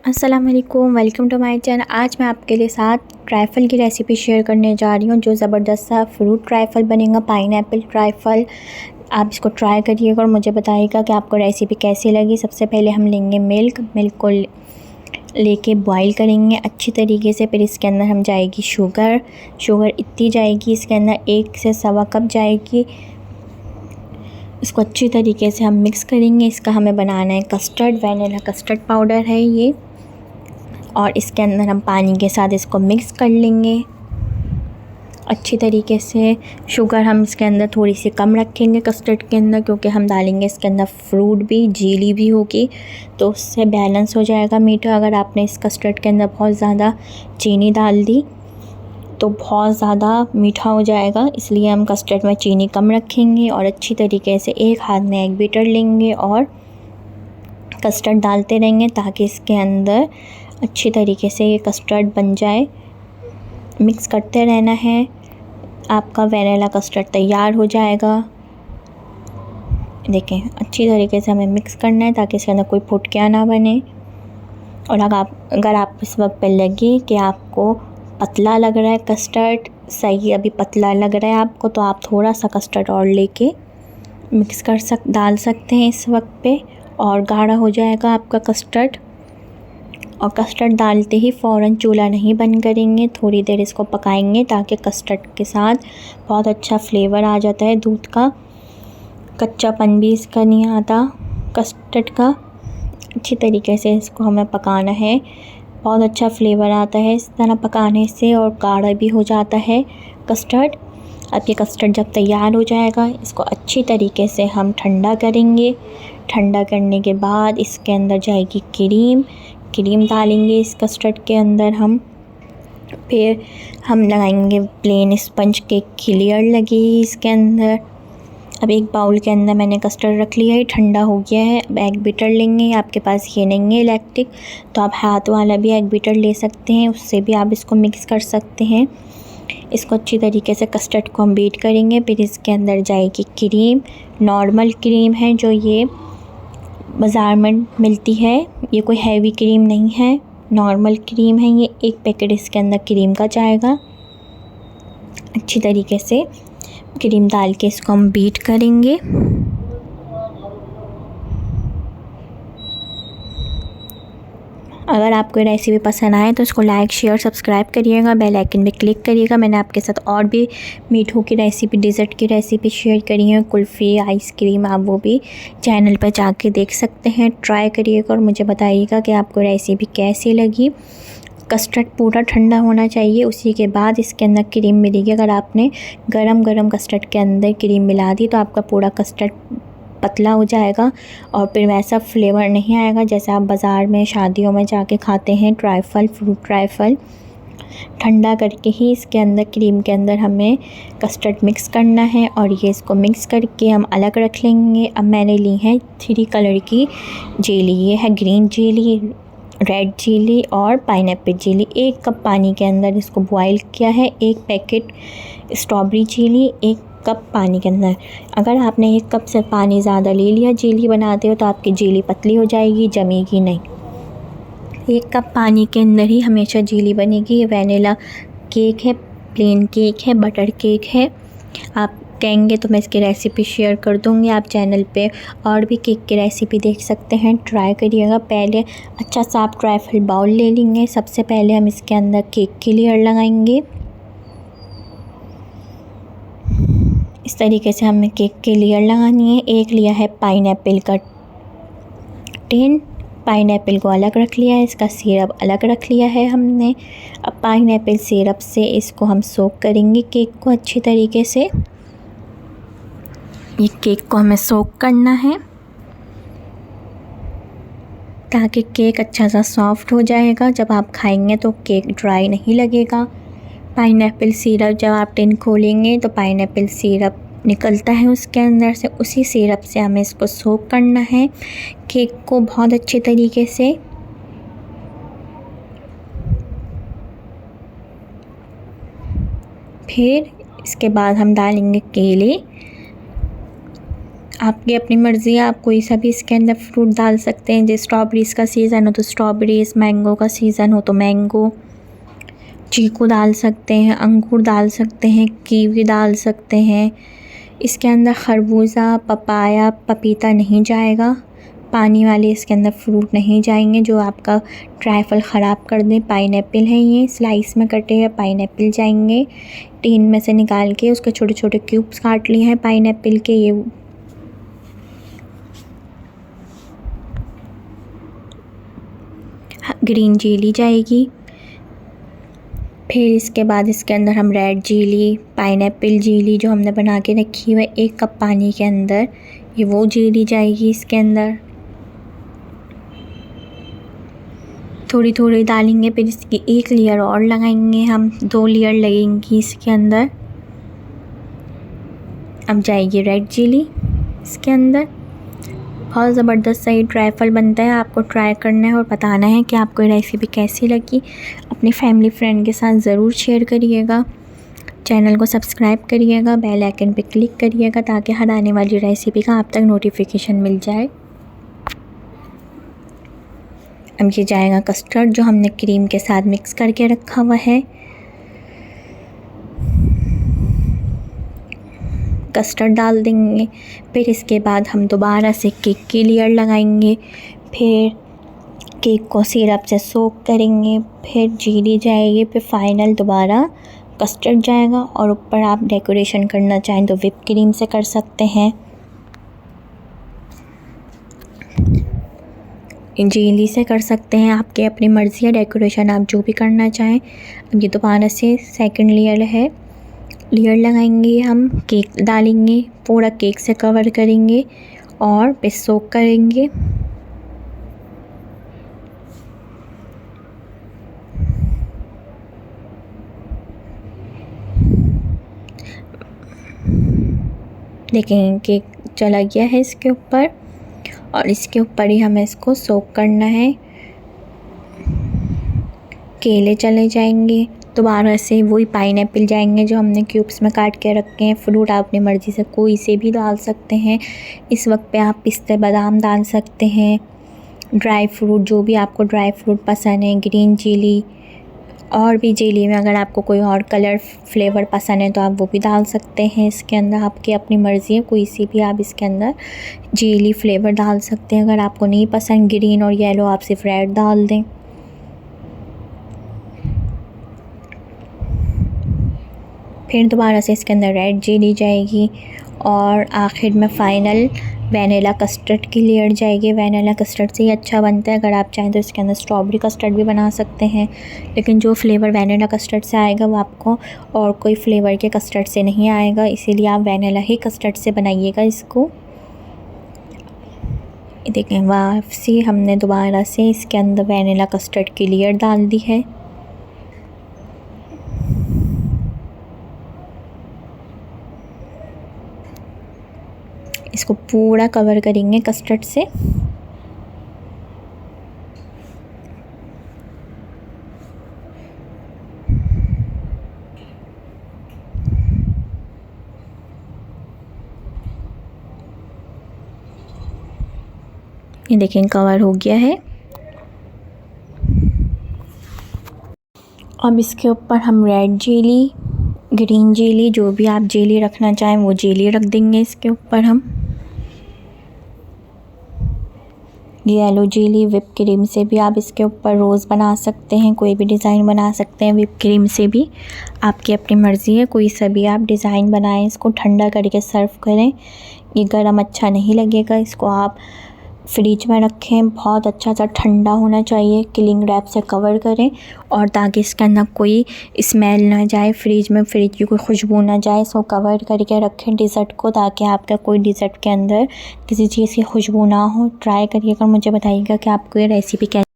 अस्सलाम वालेकुम, welcome to my channel. आज मैं आपके लिए साथ ट्राइफ़ल की रेसिपी शेयर करने जा रही हूँ, जो ज़बरदस्त सा फ्रूट ट्राइफ़ल बनेगा, पाइनएप्पल ट्राइफ़ल। आप इसको ट्राई करिएगा और मुझे बताइएगा कि आपको रेसिपी कैसी लगी। सबसे पहले हम लेंगे मिल्क को लेके बॉईल करेंगे अच्छी तरीके से। फिर इसके अंदर हम जाएगी शुगर इतनी जाएगी इसके अंदर 1 से सवा कप जाएगी। इसको अच्छी तरीके से हम मिक्स करेंगे। इसका हमें बनाना है कस्टर्ड, वैनिला कस्टर्ड पाउडर है ये। और इसके अंदर हम पानी के साथ इसको मिक्स कर लेंगे अच्छी तरीके से। शुगर हम इसके अंदर थोड़ी सी कम रखेंगे कस्टर्ड के अंदर, क्योंकि हम डालेंगे इसके अंदर फ्रूट भी, जेली भी होगी, तो उससे बैलेंस हो जाएगा मीठा। अगर आपने इस कस्टर्ड के अंदर बहुत ज़्यादा चीनी डाल दी तो बहुत ज़्यादा मीठा हो जाएगा, इसलिए हम कस्टर्ड में चीनी कम रखेंगे। और अच्छी तरीके से एक हाथ में एग बीटर लेंगे और कस्टर्ड डालते रहेंगे ताकि इसके अंदर अच्छी तरीके से ये कस्टर्ड बन जाए। मिक्स करते रहना है। आपका वैनिला कस्टर्ड तैयार हो जाएगा। देखें, अच्छी तरीके से हमें मिक्स करना है ताकि इसके अंदर कोई फुटकियाँ ना बने। और अगर आप इस वक्त पे लगे कि आपको पतला लग रहा है कस्टर्ड, सही अभी पतला लग रहा है आपको, तो आप थोड़ा सा कस्टर्ड और लेके मिक्स डाल सकते हैं इस वक्त पे, और गाढ़ा हो जाएगा आपका कस्टर्ड। और कस्टर्ड डालते ही फ़ौरन चूल्हा नहीं बंद करेंगे, थोड़ी देर इसको पकाएंगे ताकि कस्टर्ड के साथ बहुत अच्छा फ्लेवर आ जाता है दूध का। कच्चापन भी इसका नहीं आता कस्टर्ड का। अच्छी तरीके से इसको हमें पकाना है, बहुत अच्छा फ्लेवर आता है इस तरह पकाने से, और गाढ़ा भी हो जाता है कस्टर्ड। अब ये कस्टर्ड जब तैयार हो जाएगा, इसको अच्छी तरीके से हम ठंडा करेंगे। ठंडा करने के बाद इसके अंदर जाएगी क्रीम डालेंगे इस कस्टर्ड के अंदर हम। फिर हम लगाएंगे प्लेन स्पंज केक की लेयर लगेगी इसके अंदर। अब एक बाउल के अंदर मैंने कस्टर्ड रख लिया है, ठंडा हो गया है। अब एग बीटर लेंगे। आपके पास ये नहीं है इलेक्ट्रिक, तो आप हाथ वाला भी एग बीटर ले सकते हैं, उससे भी आप इसको मिक्स कर सकते हैं। इसको अच्छी तरीके से कस्टर्ड को हम बीट करेंगे। फिर इसके अंदर जाएगी क्रीम, नॉर्मल क्रीम है जो ये बाज़ार में मिलती है, ये कोई हैवी क्रीम नहीं है, नॉर्मल क्रीम है ये। 1 पैकेट इसके अंदर क्रीम का जाएगा। अच्छी तरीके से क्रीम डाल के इसको हम बीट करेंगे। अगर आपको ये रेसिपी पसंद आए तो इसको लाइक, शेयर, सब्सक्राइब करिएगा, बेल आइकन पे क्लिक करिएगा। मैंने आपके साथ और भी मीठों की रेसिपी, डिज़र्ट की रेसिपी शेयर करी है, कुल्फ़ी, आइसक्रीम, आप वो भी चैनल पर जाके देख सकते हैं। ट्राई करिएगा और मुझे बताइएगा कि आपको रेसिपी कैसी लगी। कस्टर्ड पूरा ठंडा होना चाहिए, उसी के बाद इसके अंदर क्रीम मिलेगी। अगर आपने गरम कस्टर्ड के अंदर क्रीम मिला दी तो आपका पूरा कस्टर्ड पतला हो जाएगा और फिर वैसा फ्लेवर नहीं आएगा जैसा आप बाज़ार में शादियों में जाके खाते हैं। फ्रूट ट्राइफ़ल ठंडा करके ही इसके अंदर क्रीम के अंदर हमें कस्टर्ड मिक्स करना है, और ये इसको मिक्स करके हम अलग रख लेंगे। अब मैंने ली है 3 कलर की जेली, ये है ग्रीन जेली, रेड जेली और पाइनएप्पल जेली। 1 कप पानी के अंदर इसको बॉईल किया है। 1 पैकेट स्ट्रॉबेरी जेली 1 कप पानी के अंदर। अगर आपने 1 कप से पानी ज़्यादा ले लिया जेली बनाते हो तो आपकी जेली पतली हो जाएगी, जमेगी नहीं। 1 कप पानी के अंदर ही हमेशा जेली बनेगी। ये वैनिला केक है, प्लेन केक है, बटर केक है। आप कहेंगे तो मैं इसकी रेसिपी शेयर कर दूँगी, आप चैनल पे और भी केक की रेसिपी देख सकते हैं, ट्राई करिएगा। पहले अच्छा सा आप ट्राइफ़ल बाउल ले लेंगे। सबसे पहले हम इसके अंदर केक की लेयर लगाएंगे। इस तरीके से हमें केक की लेयर लगानी है। एक लिया है पाइनएप्पल का टिन, पाइनएप्पल को अलग रख लिया है, इसका सिरप अलग रख लिया है हमने। अब पाइनएप्पल सिरप से इसको हम सोक करेंगे केक को अच्छी तरीके से। ये केक को हमें सोक करना है ताकि केक अच्छा सा सॉफ्ट हो जाएगा। जब आप खाएंगे तो केक ड्राई नहीं लगेगा। पाइनएप्पल सिरप जब आप टिन खोलेंगे तो पाइनएप्पल सिरप निकलता है उसके अंदर से, उसी सिरप से हमें इसको सोक करना है केक को बहुत अच्छे तरीके से। फिर इसके बाद हम डालेंगे केले। आपकी अपनी मर्ज़ी है, आप कोई सा भी इसके अंदर फ्रूट डाल सकते हैं। जैसे स्ट्रॉबेरीज़ का सीज़न हो तो स्ट्रॉबेरीज़, मैंगो का सीज़न हो तो मैंगो, चीकू डाल सकते हैं, अंगूर डाल सकते हैं, कीवी डाल सकते हैं। इसके अंदर खरबूजा, पपाया, पपीता नहीं जाएगा। पानी वाले इसके अंदर फ्रूट नहीं जाएंगे जो आपका ट्राइफल ख़राब कर दें। पाइनएप्पल है, ये स्लाइस में कटे हुए पाइनएप्पल जाएंगे। टीन में से निकाल के उसके छोटे छोटे क्यूब्स काट लिए हैं पाइनएप्पल के। ये ग्रीन जेली जाएगी। फिर इसके बाद इसके अंदर हम रेड जेली, पाइनएप्पल जेली जो हमने बना के रखी हुई है 1 कप पानी के अंदर, ये वो जेली जाएगी इसके अंदर। थोड़ी थोड़ी डालेंगे, फिर इसकी 1 लेयर और लगाएंगे हम, 2 लेयर लगेंगी इसके अंदर। अब जाएगी रेड चिली इसके अंदर। बहुत ज़बरदस्त सही ट्राइफल बनता है। आपको ट्राई करना है और बताना है कि आपको ये रेसिपी कैसी लगी। अपनी फैमिली फ्रेंड के साथ ज़रूर शेयर करिएगा। चैनल को सब्सक्राइब करिएगा, बेल आइकन पे क्लिक करिएगा ताकि हर आने वाली रेसिपी का आप तक नोटिफिकेशन मिल जाए। अब ये जाएगा कस्टर्ड जो हमने क्रीम के साथ मिक्स करके रखा हुआ है। कस्टर्ड डाल देंगे। फिर इसके बाद हम दोबारा से केक की लेयर लगाएंगे। फिर केक को सिरप से सोक करेंगे। फिर जेली जाएगी। फिर फाइनल दोबारा कस्टर्ड जाएगा और ऊपर आप डेकोरेशन करना चाहें तो व्हिप क्रीम से कर सकते हैं, जेली से कर सकते हैं। आपके अपनी मर्ज़ी है, डेकोरेशन आप जो भी करना चाहें। अब ये दोबारा से सेकंड लेयर है, लेयर लगाएंगे हम, केक डालेंगे, पूरा केक से कवर करेंगे और फिर सोक करेंगे। देखें केक चला गया है इसके ऊपर और इसके ऊपर ही हमें इसको सोक करना है। केले चले जाएंगे, दोबारा से वही पाइनएप्पल जाएंगे जो हमने क्यूब्स में काट के रखे हैं। फ्रूट आप अपनी मर्ज़ी से कोई से भी डाल सकते हैं। इस वक्त पे आप पिस्ते बादाम डाल सकते हैं, ड्राई फ्रूट जो भी आपको ड्राई फ्रूट पसंद है, ग्रीन चिली, और भी जेली में अगर आपको कोई और कलर फ्लेवर पसंद है तो आप वो भी डाल सकते हैं। इसके अंदर आपकी अपनी मर्ज़ी है, कोई सी भी आप इसके अंदर जेली फ्लेवर डाल सकते हैं। अगर आपको नहीं पसंद ग्रीन और येलो, आप सिर्फ रेड डाल दें। फिर दोबारा से इसके अंदर रेड जेली जाएगी और आखिर में फ़ाइनल वैनिला कस्टर्ड की लेयर जाएगी। वैनिला कस्टर्ड से ही अच्छा बनता है। अगर आप चाहें तो इसके अंदर स्ट्रॉबेरी कस्टर्ड भी बना सकते हैं, लेकिन जो फ्लेवर वैनिला कस्टर्ड से आएगा वो आपको और कोई फ्लेवर के कस्टर्ड से नहीं आएगा, इसीलिए आप वैनिला ही कस्टर्ड से बनाइएगा इसको। देखें वापसी हमने दोबारा से इसके अंदर वैनिला कस्टर्ड की लेयर डाल दी है। इसको पूरा कवर करेंगे कस्टर्ड से। ये देखें कवर हो गया है। अब इसके ऊपर हम रेड जेली, ग्रीन जेली, जो भी आप जेली रखना चाहें वो जेली रख देंगे इसके ऊपर हम। येलो जेली व्हिप क्रीम से भी आप इसके ऊपर रोज़ बना सकते हैं, कोई भी डिज़ाइन बना सकते हैं। व्हिप क्रीम से भी आपकी अपनी मर्ज़ी है, कोई सा भी आप डिज़ाइन बनाएं। इसको ठंडा करके सर्व करें। ये गर्म अच्छा नहीं लगेगा, इसको आप फ्रिज में रखें। बहुत अच्छा सा ठंडा होना चाहिए। क्लिंग रैप से कवर करें और ताकि इसके अंदर कोई स्मेल ना जाए, फ्रिज की कोई खुशबू ना जाए। इसको कवर करके रखें डिज़र्ट को, ताकि आपका कोई डिज़र्ट के अंदर किसी चीज़ की खुशबू ना हो। ट्राई करिएगा, मुझे बताइएगा कि आपको ये रेसिपी कैसी